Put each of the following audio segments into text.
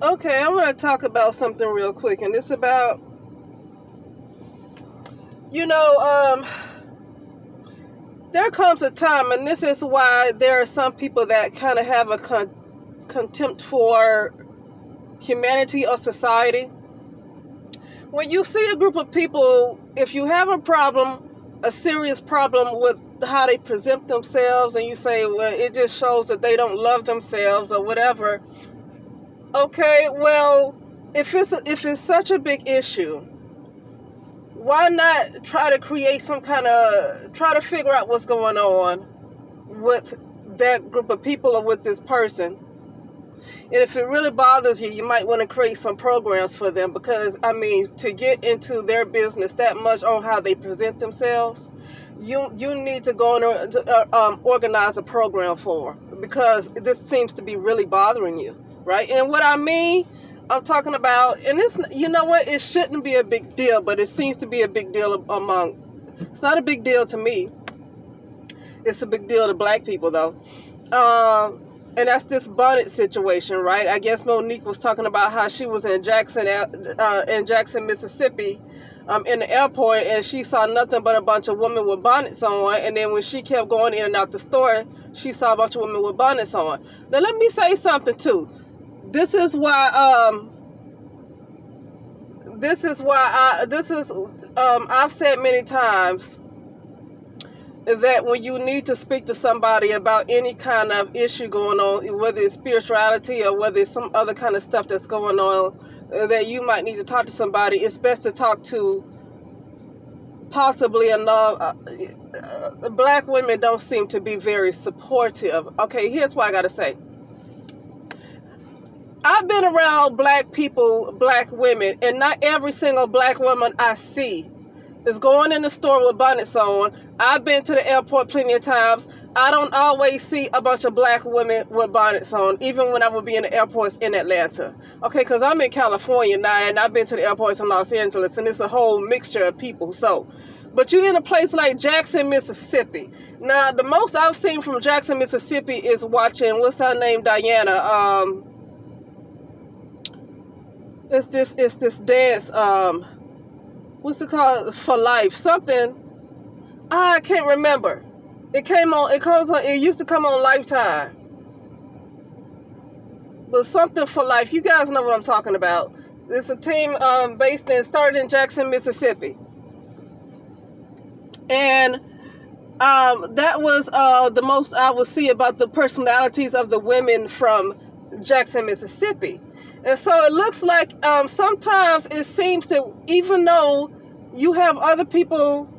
Okay, I want to talk about something real quick, and it's about, you know, there comes a time, and this is why there are some people that kind of have a contempt for humanity or society. When you see a group of people, if you have a problem, a serious problem with how they present themselves, and you say, well, it just shows that they don't love themselves or whatever. Okay, well, if it's such a big issue, why not try to create try to figure out what's going on with that group of people or with this person. And if it really bothers you, you might want to create some programs for them, because, to get into their business that much on how they present themselves, you need to go and organize a program for them, because this seems to be really bothering you, right? And what I'm talking about, and it's, you know what, it shouldn't be a big deal, but it seems to be a big deal it's not a big deal to me. It's a big deal to black people, though. And that's this bonnet situation, right? I guess Monique was talking about how she was in Jackson, Mississippi, in the airport, and she saw nothing but a bunch of women with bonnets on. And then when she kept going in and out the store, she saw a bunch of women with bonnets on. Now, let me say something, too. This is why I've said many times that when you need to speak to somebody about any kind of issue going on, whether it's spirituality or whether it's some other kind of stuff that's going on, that you might need to talk to somebody, it's best to talk to possibly black women don't seem to be very supportive. Okay, here's what I gotta say. I've been around black people, black women, and not every single black woman I see is going in the store with bonnets on. I've been to the airport plenty of times. I don't always see a bunch of black women with bonnets on, even when I would be in the airports in Atlanta. Okay, because I'm in California now, and I've been to the airports in Los Angeles, and it's a whole mixture of people. But you're in a place like Jackson, Mississippi. Now, the most I've seen from Jackson, Mississippi is watching, what's her name, Diana, it's this dance, what's it called? For Life, something. I can't remember. It used to come on Lifetime. But something for Life. You guys know what I'm talking about. It's a team started in Jackson, Mississippi. And that was the most I would see about the personalities of the women from Jackson, Mississippi. And so it looks like sometimes it seems that even though you have other people,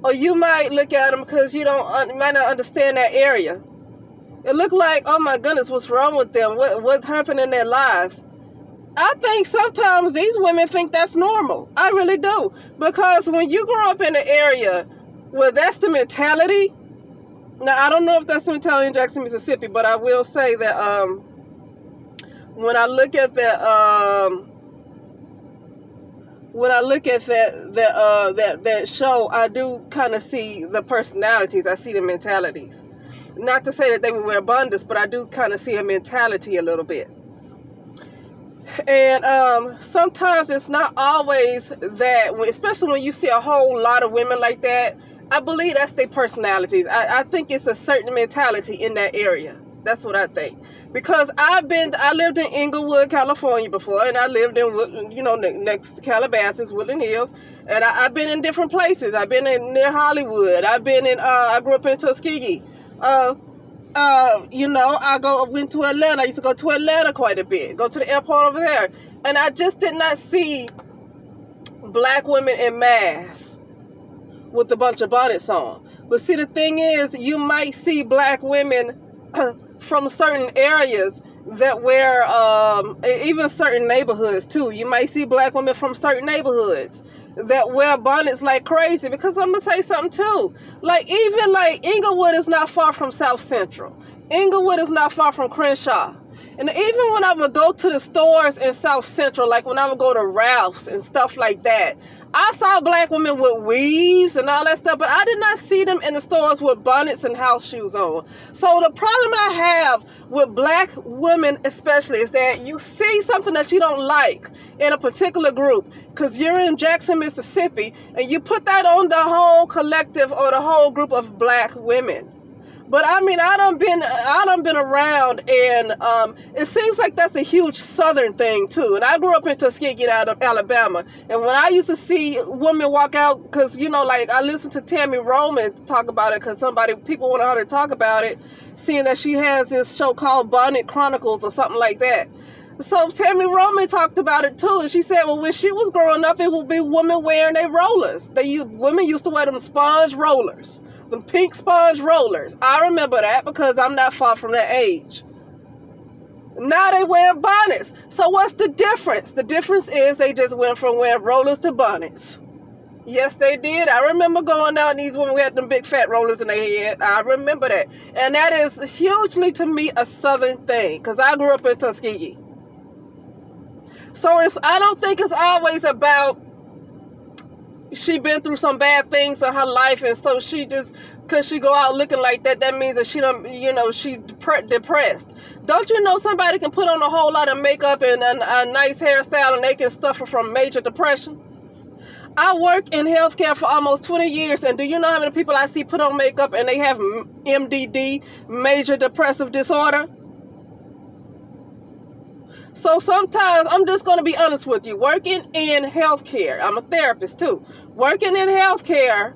or you might look at them because you might not understand that area, it looked like, oh my goodness, what's wrong with them? What happened in their lives? I think sometimes these women think that's normal. I really do. Because when you grow up in an area where that's the mentality, now I don't know if that's the mentality in Jackson, Mississippi, but I will say that when I look at that show, I do kind of see the personalities. I see the mentalities. Not to say that they would wear bundles, but I do kind of see a mentality a little bit. And sometimes it's not always that, especially when you see a whole lot of women like that. I believe that's their personalities. I think it's a certain mentality in that area. That's what I think. Because I lived in Inglewood, California before, and I lived in Woodland, next to Calabasas, Woodland Hills, and I've been in different places. I've been near Hollywood. I grew up in Tuskegee. I went to Atlanta. I used to go to Atlanta quite a bit. Go to the airport over there, and I just did not see black women in mass with a bunch of bonnets on. But see, the thing is, you might see black women from certain areas that wear, even certain neighborhoods too. You might see black women from certain neighborhoods that wear bonnets like crazy. Because I'm gonna say something too. Even Inglewood is not far from South Central. Inglewood is not far from Crenshaw. And even when I would go to the stores in South Central, like when I would go to Ralph's and stuff like that, I saw black women with weaves and all that stuff, but I did not see them in the stores with bonnets and house shoes on. So the problem I have with black women especially is that you see something that you don't like in a particular group, because you're in Jackson, Mississippi, and you put that on the whole collective or the whole group of black women. But I mean, I done been around, and it seems like that's a huge Southern thing too. And I grew up in Tuskegee, Alabama, and when I used to see women walk out, because like I listened to Tammy Roman talk about it, because people wanted her to talk about it, seeing that she has this show called Bonnet Chronicles or something like that. So Tammy Roman talked about it too, and she said, well, when she was growing up, it would be women wearing their rollers. Women used to wear them sponge rollers. The pink sponge rollers. I remember that because I'm not far from that age. Now they wearing bonnets. So what's the difference? The difference is they just went from wearing rollers to bonnets. Yes, they did. I remember going out and these women had them big fat rollers in their head. I remember that. And that is hugely, to me, a Southern thing, because I grew up in Tuskegee. So I don't think it's always about she been through some bad things in her life, and so she just, because she go out looking like that, that means that she don't, she depressed. Don't you know somebody can put on a whole lot of makeup and a nice hairstyle and they can suffer from major depression? I work in healthcare for almost 20 years, and do you know how many people I see put on makeup and they have MDD, major depressive disorder? So sometimes, I'm just going to be honest with you, working in healthcare, I'm a therapist too, working in healthcare,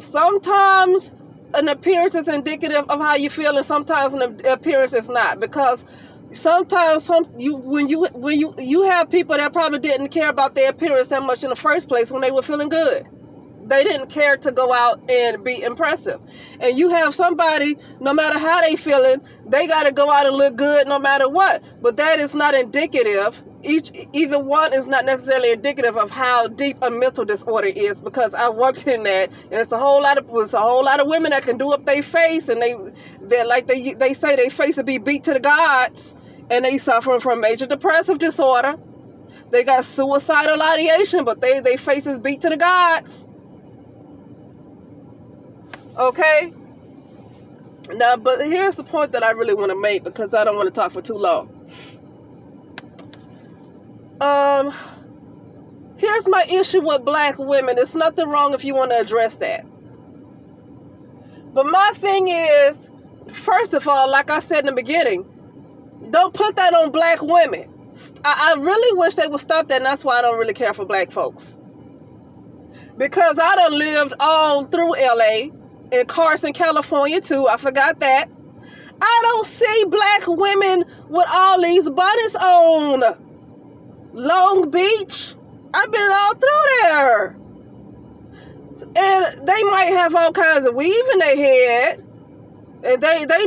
sometimes an appearance is indicative of how you feel, and sometimes an appearance is not, because sometimes when you have people that probably didn't care about their appearance that much in the first place when they were feeling good. They didn't care to go out and be impressive. And you have somebody, no matter how they feeling, they got to go out and look good no matter what. But that is not indicative. Either one is not necessarily indicative of how deep a mental disorder is, because I worked in that, and it's a whole lot of women that can do up their face, and they say their face will be beat to the gods, and they suffering from major depressive disorder. They got suicidal ideation, but they face is beat to the gods. Okay? Now, but here's the point that I really want to make, because I don't want to talk for too long. Here's my issue with black women. It's nothing wrong if you want to address that. But my thing is, first of all, like I said in the beginning, don't put that on black women. I really wish they would stop that, and that's why I don't really care for black folks. Because I done lived all through LA, in Carson, California too. I forgot that. I don't see black women with all these bonnets on. Long Beach, I've been all through there. And they might have all kinds of weave in their head. And they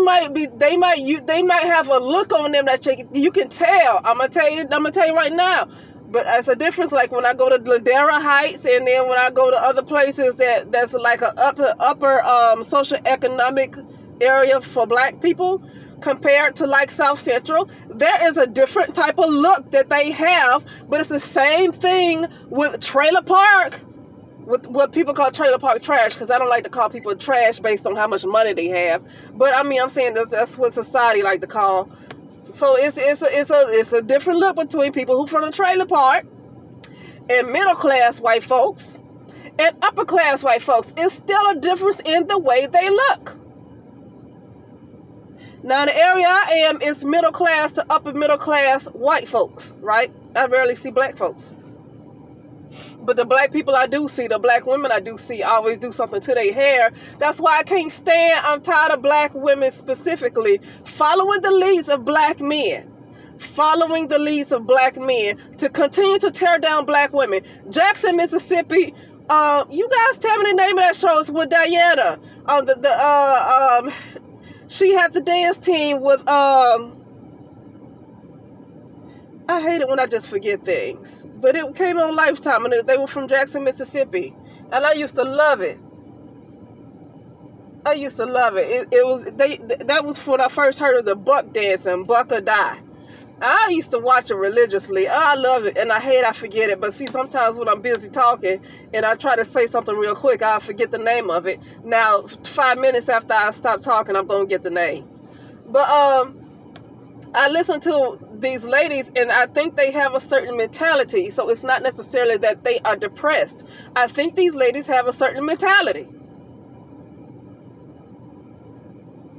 might have a look on them that you can tell. I'm gonna tell you right now. But it's a difference, like when I go to Ladera Heights, and then when I go to other places that's like a upper socioeconomic area for black people, compared to like South Central, there is a different type of look that they have. But it's the same thing with trailer park, with what people call trailer park trash, because I don't like to call people trash based on how much money they have. But I mean, I'm saying that's what society like to call. So it's a different look between people who from the trailer park and middle class white folks and upper class white folks. It's still a difference in the way they look. Now, the area I am is middle class to upper middle class white folks, right? I rarely see black folks. But the black people I do see, the black women I do see, always do something to their hair. That's why I can't stand, I'm tired of black women specifically following the leads of black men. Following the leads of black men to continue to tear down black women. Jackson, Mississippi, you guys tell me the name of that show. It's with Diana. She had the dance team with, I hate it when I just forget things. But it came on Lifetime, and they were from Jackson, Mississippi. And I used to love it. I used to love it. It was that was when I first heard of the buck dancing, Buck or Die. I used to watch it religiously. I love it, and I hate I forget it. But see, sometimes when I'm busy talking and I try to say something real quick, I forget the name of it. Now, 5 minutes after I stop talking, I'm gonna get the name. But I listen to these ladies, and I think they have a certain mentality. So it's not necessarily that they are depressed. I think these ladies have a certain mentality.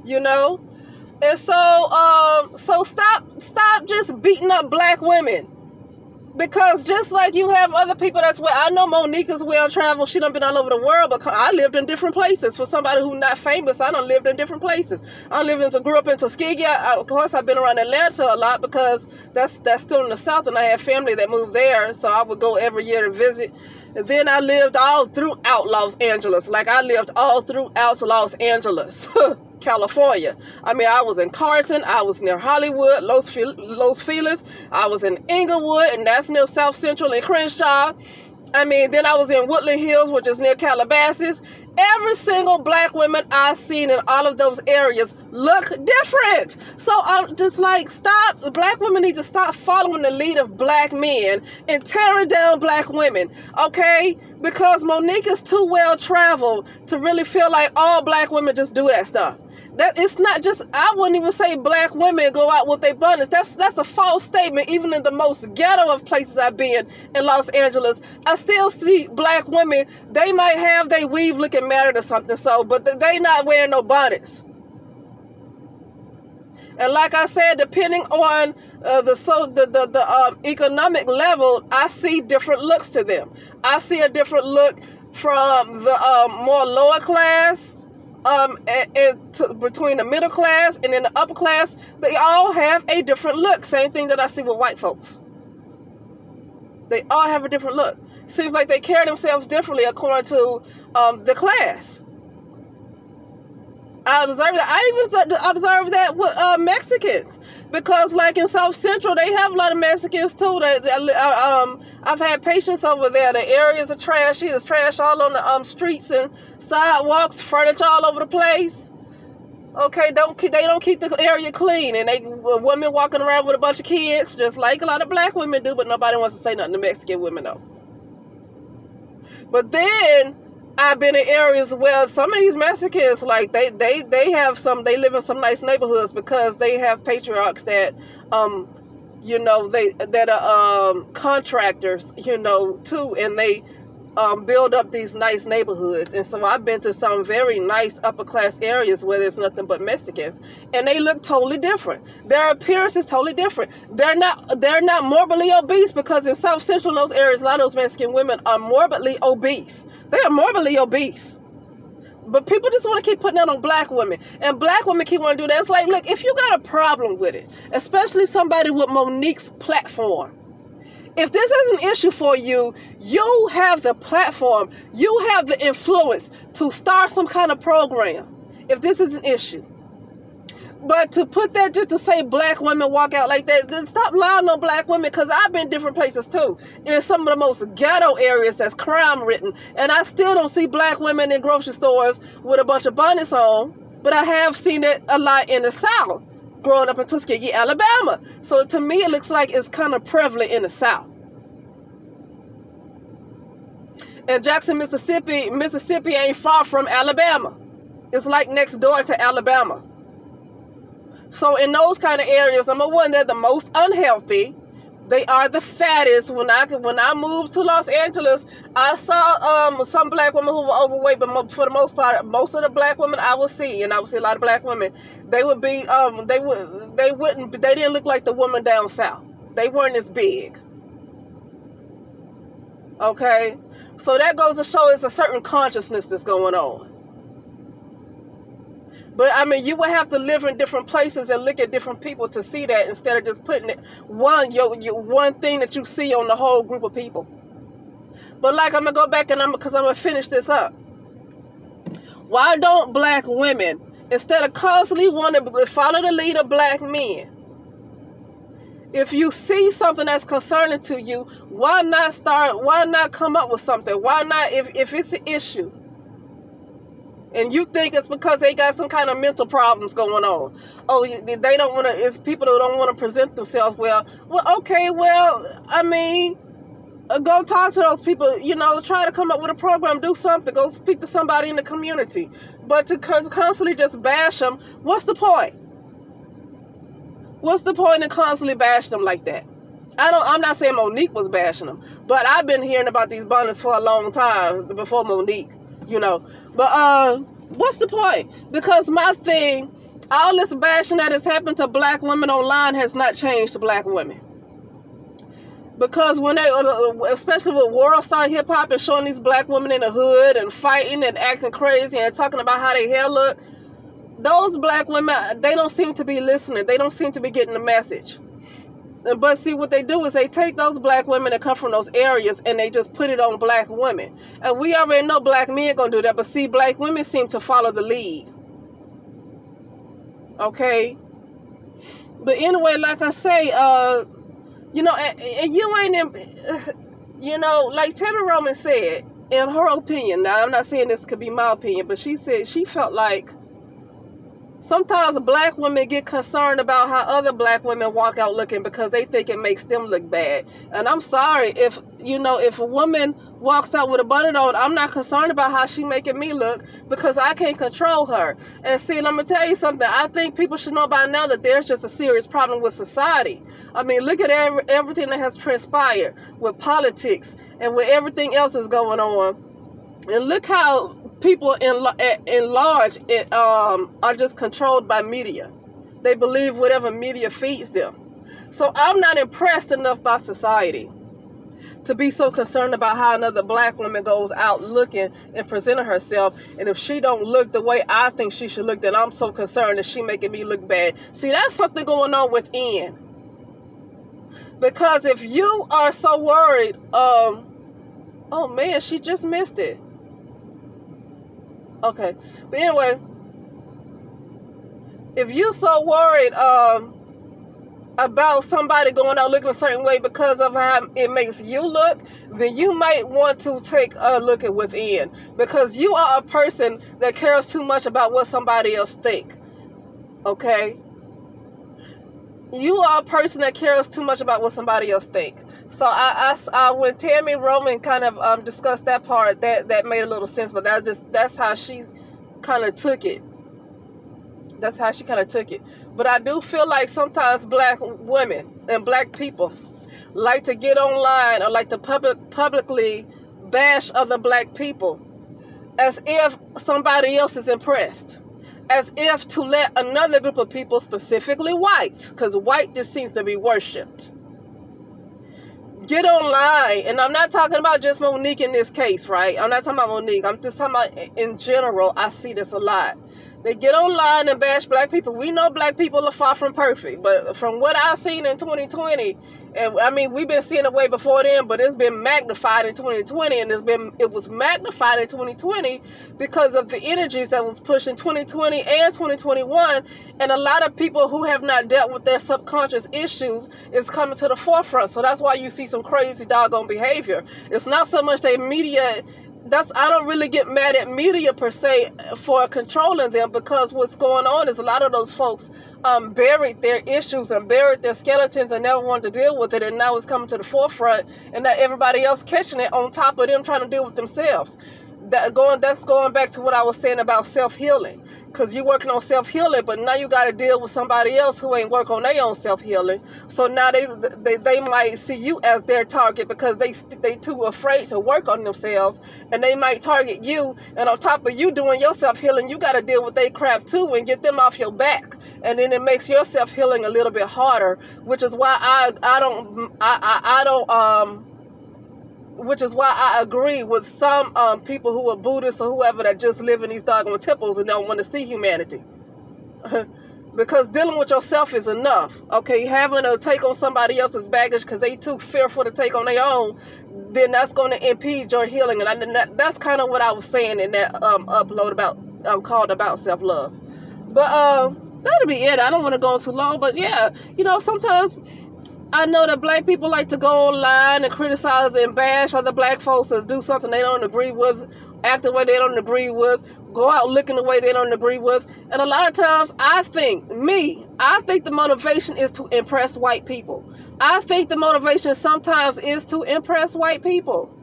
You know? And so stop just beating up black women. Because just like you have other people that's well, I know Monique is well traveled. She done been all over the world, but I lived in different places. For somebody who's not famous, I done lived in different places. Grew up in Tuskegee. Of course, I've been around Atlanta a lot because that's still in the South, and I have family that moved there, so I would go every year to visit. And then I lived all throughout Los Angeles. Like I lived all throughout Los Angeles. California. I mean, I was in Carson, I was near Hollywood, Los Feliz, I was in Inglewood, and that's near South Central and Crenshaw. I mean, then I was in Woodland Hills, which is near Calabasas. Every single black woman I've seen in all of those areas look different. So I'm just like, stop. Black women need to stop following the lead of black men and tearing down black women, okay? Because Monique is too well traveled to really feel like all black women just do that stuff. That it's not just, I wouldn't even say black women go out with their abundance. That's a false statement. Even in the most ghetto of places I've been in Los Angeles, I still see black women. They might have their weave looking matted or something, but they not wearing no bonnets. And like I said, depending on the economic level, I see different looks to them. I see a different look from the more lower class, between the middle class and in the upper class. They all have a different look. Same thing that I see with white folks. They all have a different look. Seems like they carry themselves differently according to the class. I observed that. I even observed that with Mexicans, because like in South Central, they have a lot of Mexicans too. I've had patients over there. The areas are trashy. There's trash all on the streets and sidewalks, furniture all over the place. Okay, they don't keep the area clean, and women walking around with a bunch of kids, just like a lot of black women do, but nobody wants to say nothing to Mexican women though. But then I've been in areas where some of these Mexicans, like they live in some nice neighborhoods because they have patriarchs that that are contractors, too, and they build up these nice neighborhoods. And so I've been to some very nice upper class areas where there's nothing but Mexicans, and they look totally different. Their appearance is totally different. They're not morbidly obese, because in South Central, those areas, a lot of those Mexican women are morbidly obese. They are morbidly obese. But people just want to keep putting that on black women. And black women keep wanting to do that. It's like, look, if you got a problem with it, especially somebody with Monique's platform, if this is an issue for you, you have the platform, you have the influence to start some kind of program, if this is an issue. But to put that just to say black women walk out like that, then stop lying on black women, because I've been different places too. In some of the most ghetto areas that's crime ridden, and I still don't see black women in grocery stores with a bunch of bonnets on, but I have seen it a lot in the South, growing up in Tuskegee, Alabama. So to me, it looks like it's kind of prevalent in the South. And Jackson, Mississippi ain't far from Alabama. It's like next door to Alabama. So in those kind of areas, number one, they're the most unhealthy. They are the fattest. When I moved to Los Angeles, I saw some black women who were overweight, but for the most part, most of the black women I would see, and I would see a lot of black women, they would be they didn't look like the woman down south. They weren't as big. Okay, so that goes to show it's a certain consciousness that's going on. But I mean, you would have to live in different places and look at different people to see that, instead of just putting it one thing that you see on the whole group of people. But like, I'm gonna go back because I'm gonna finish this up. Why don't black women, instead of constantly wanting to follow the lead of black men, if you see something that's concerning to you, why not come up with something? Why not, if it's an issue, And you think it's because they got some kind of mental problems going on. Oh, they don't want to, it's people who don't want to present themselves well. Well, okay, well, I mean, go talk to those people, you know, try to come up with a program, do something, go speak to somebody in the community. But to constantly just bash them, what's the point? What's the point in constantly bash them like that? I'm not saying Monique was bashing them, but I've been hearing about these abundance for a long time before Monique, you know. But what's the point? Because my thing, all this bashing that has happened to black women online has not changed to black women. Because when they, especially with World Star Hip Hop and showing these black women in the hood and fighting and acting crazy and talking about how their hair look, those black women, they don't seem to be listening. They don't seem to be getting the message. But see, what they do is they take those black women that come from those areas and they just put it on black women. And we already know black men gonna do that, but see, black women seem to follow the lead. Okay? But anyway, like I say, you know, and you ain't in, you know, like Tammy Roman said, in her opinion, now I'm not saying this could be my opinion, but she said she felt like sometimes black women get concerned about how other black women walk out looking because they think it makes them look bad. And I'm sorry, if, you know, if a woman walks out with a button on, I'm not concerned about how she making me look because I can't control her. And see, and I'm going to tell you something. I think people should know by now that there's just a serious problem with society. I mean, look at everything that has transpired with politics and with everything else that's going on. And look how people in large are just controlled by media. They believe whatever media feeds them. So I'm not impressed enough by society to be so concerned about how another black woman goes out looking and presenting herself. And if she don't look the way I think she should look, then I'm so concerned that she making me look bad. See, that's something going on within. Because if you are so worried, oh man, she just missed it. Okay, but anyway, if you so worried about somebody going out looking a certain way because of how it makes you look, then you might want to take a look at within, because you are a person that cares too much about what somebody else think. Okay, you are a person that cares too much about what somebody else think. So I when Tammy Roman kind of discussed that part, that made a little sense, but that's how she kind of took it. That's how she kind of took it. But I do feel like sometimes black women and black people like to get online or like to publicly bash other black people as if somebody else is impressed. As if to let another group of people, specifically whites, because white just seems to be worshipped, get online. And I'm not talking about just Monique in this case, right? I'm not talking about Monique. I'm just talking about in general. I see this a lot. They get online and bash black people. We know black people are far from perfect, but from what I've seen in 2020, and I mean, we've been seeing it way before then, but it's been magnified in 2020, and it was magnified in 2020 because of the energies that was pushed in 2020 and 2021, and a lot of people who have not dealt with their subconscious issues is coming to the forefront. So that's why you see some crazy doggone behavior. It's not so much the media. I don't really get mad at media per se for controlling them, because what's going on is a lot of those folks buried their issues and buried their skeletons and never wanted to deal with it, and now it's coming to the forefront, and now everybody else catching it on top of them trying to deal with themselves. That's going back to what I was saying about self-healing, because you're working on self-healing, but now you got to deal with somebody else who ain't work on their own self-healing. So now they might see you as their target because they too afraid to work on themselves, and they might target you. And on top of you doing your self-healing, you got to deal with their crap too and get them off your back, and then it makes your self-healing a little bit harder, which is why which is why I agree with some people who are Buddhists or whoever that just live in these doggone temples and don't want to see humanity. Because dealing with yourself is enough. Okay, having to take on somebody else's baggage because they too fearful to take on their own, then that's going to impede your healing. And that's kind of what I was saying in that upload about called About Self-Love. But that'll be it. I don't want to go on too long, but yeah, you know, sometimes I know that black people like to go online and criticize and bash other black folks that do something they don't agree with act the way they don't agree with, go out looking the way they don't agree with. And a lot of times I think the motivation is to impress white people. I think the motivation sometimes is to impress white people.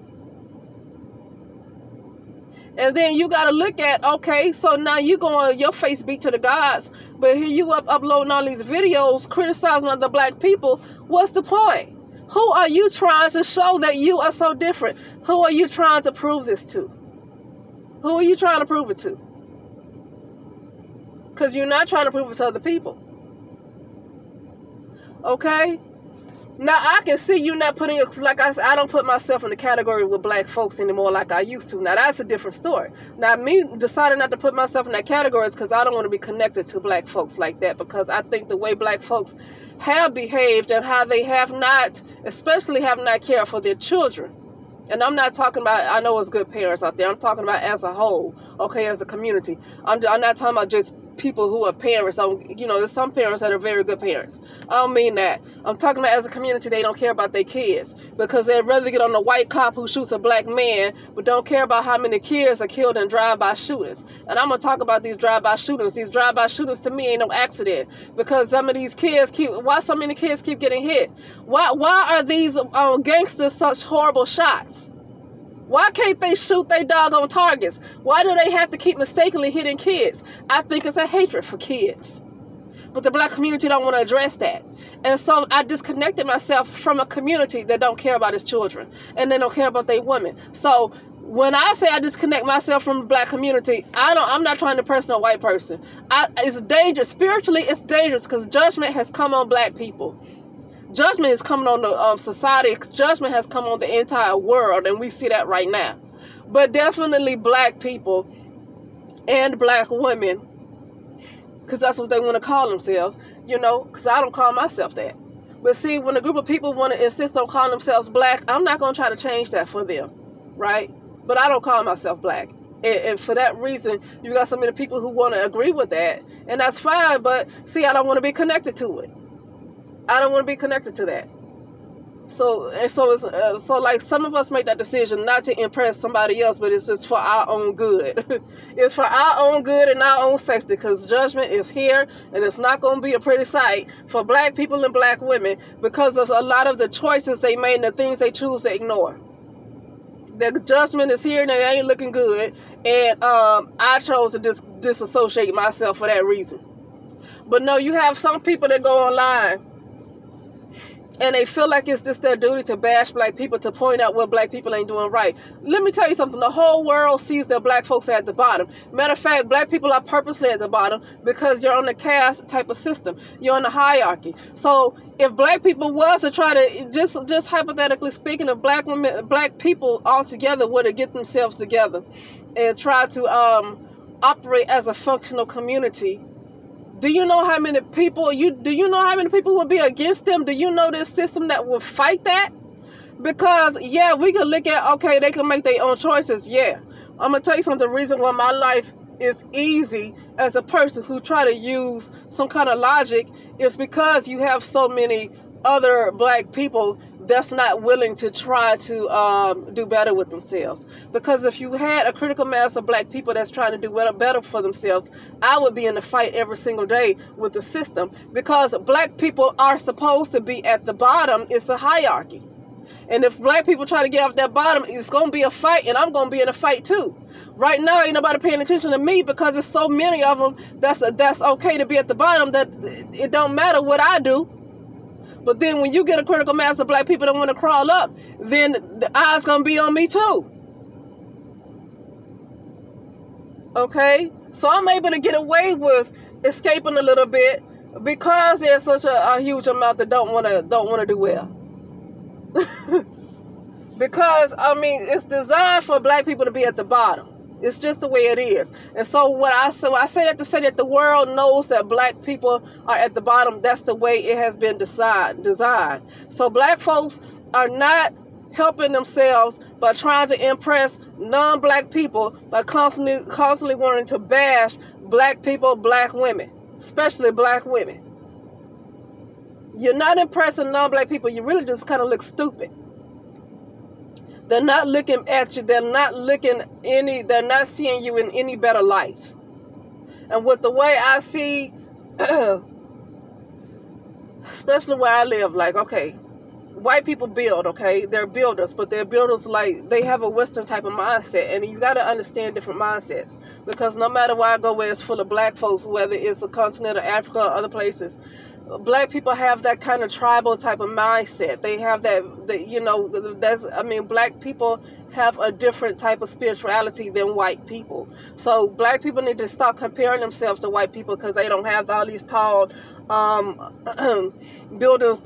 And then you got to look at, okay, so now you going your face beat to the gods, but here you uploading all these videos criticizing other black people. What's the point? Who are you trying to show that you are so different? Who are you trying to prove this to? Who are you trying to prove it to? Because you're not trying to prove it to other people. Okay? Now, I can see you not putting, like I said, I don't put myself in the category with black folks anymore like I used to. Now, that's a different story. Now, me deciding not to put myself in that category is because I don't want to be connected to black folks like that, because I think the way black folks have behaved and how they have not, especially have not cared for their children. And I'm not talking about, I know it's good parents out there. I'm talking about as a whole, okay, as a community. I'm not talking about just people who are parents. There's some parents that are very good parents. I don't mean that. I'm talking about as a community, they don't care about their kids, because they'd rather get on the white cop who shoots a black man, but don't care about how many kids are killed in drive-by shootings. And I'm going to talk about these drive-by shootings. These drive-by shootings, to me, ain't no accident, because some of these kids why so many kids keep getting hit? Why are these gangsters such horrible shots? Why can't they shoot their doggone targets? Why do they have to keep mistakenly hitting kids? I think it's a hatred for kids. But the black community don't want to address that. And so I disconnected myself from a community that don't care about its children, and they don't care about their women. So when I say I disconnect myself from the black community, I'm not trying to impress no white person. It's dangerous. Spiritually, it's dangerous, because judgment has come on black people. Judgment is coming on the society. Judgment has come on the entire world, and we see that right now. But definitely black people and black women, because that's what they want to call themselves, because I don't call myself that. But see, when a group of people want to insist on calling themselves black, I'm not going to try to change that for them, right? But I don't call myself black. And for that reason, you got so many people who want to agree with that, and that's fine, but see, I don't want to be connected to it. I don't want to be connected to that. So like some of us make that decision not to impress somebody else, but it's just for our own good. It's for our own good and our own safety, because judgment is here, and it's not going to be a pretty sight for black people and black women, because of a lot of the choices they made and the things they choose to ignore. The judgment is here, and it ain't looking good, and I chose to disassociate myself for that reason. But no, you have some people that go online and they feel like it's just their duty to bash black people, to point out what black people ain't doing right. Let me tell you something. The whole world sees that black folks are at the bottom. Matter of fact, black people are purposely at the bottom because you're on the caste type of system. You're on the hierarchy. So if black people was to try to, just hypothetically speaking, if black people all together were to get themselves together and try to operate as a functional community, do you know how many people would be against them? Do you know this system that would fight that? Because, yeah, we can look at, okay, they can make their own choices. Yeah. I'm going to tell you something. The reason why my life is easy as a person who try to use some kind of logic is because you have so many other black people that's not willing to try to do better with themselves. Because if you had a critical mass of black people that's trying to do better for themselves, I would be in the fight every single day with the system. Because black people are supposed to be at the bottom. It's a hierarchy. And if black people try to get off that bottom, it's going to be a fight, and I'm going to be in a fight too. Right now, ain't nobody paying attention to me because there's so many of them that's okay to be at the bottom that it don't matter what I do. But then when you get a critical mass of black people that want to crawl up, then the eye's going to be on me too. Okay? So I'm able to get away with escaping a little bit because there's such a huge amount that don't want to do well. Because, it's designed for black people to be at the bottom. It's just the way it is. And so I say that to say that the world knows that black people are at the bottom. That's the way it has been designed. So black folks are not helping themselves by trying to impress non-black people by constantly wanting to bash black people, black women, especially black women. You're not impressing non-black people. You really just kind of look stupid. They're not looking at you. They're not seeing you in any better light. And with the way I see, especially where I live, like, okay, white people build, okay? They're builders, but they're builders like, they have a Western type of mindset. And you got to understand different mindsets. Because no matter where I go where it's full of black folks, whether it's the continent of Africa or other places, black people have that kind of tribal type of mindset. They have black people have a different type of spirituality than white people. So black people need to stop comparing themselves to white people because they don't have all these tall buildings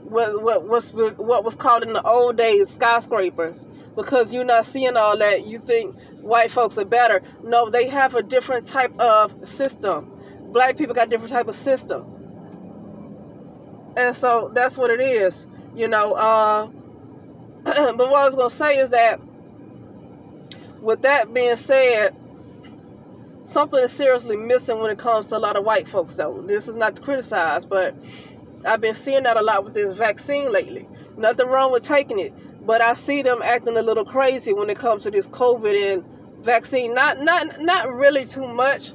what was called in the old days skyscrapers. Because you're not seeing all that, you think white folks are better. No, they have a different type of system. Black people got a different type of system. And so that's what it is, But what I was going to say is that, with that being said, something is seriously missing when it comes to a lot of white folks, though. This is not to criticize, but I've been seeing that a lot with this vaccine lately. Nothing wrong with taking it, but I see them acting a little crazy when it comes to this COVID and vaccine. Not really too much.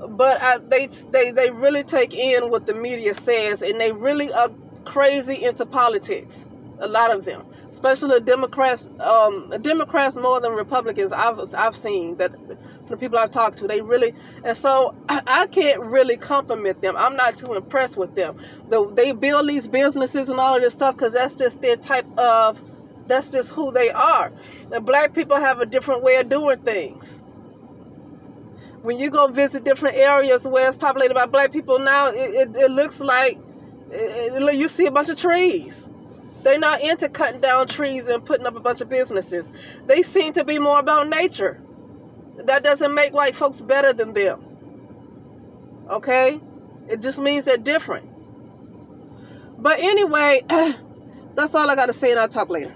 But they really take in what the media says, and they really are crazy into politics. A lot of them, especially the Democrats more than Republicans. I've seen that from the people I've talked to. They really, and so I can't really compliment them. I'm not too impressed with them. They build these businesses and all of this stuff because that's just their that's just who they are. And black people have a different way of doing things. When you go visit different areas where it's populated by black people now, it looks like you see a bunch of trees. They're not into cutting down trees and putting up a bunch of businesses. They seem to be more about nature. That doesn't make white folks better than them. Okay? It just means they're different. But anyway, that's all I got to say, and I'll talk later.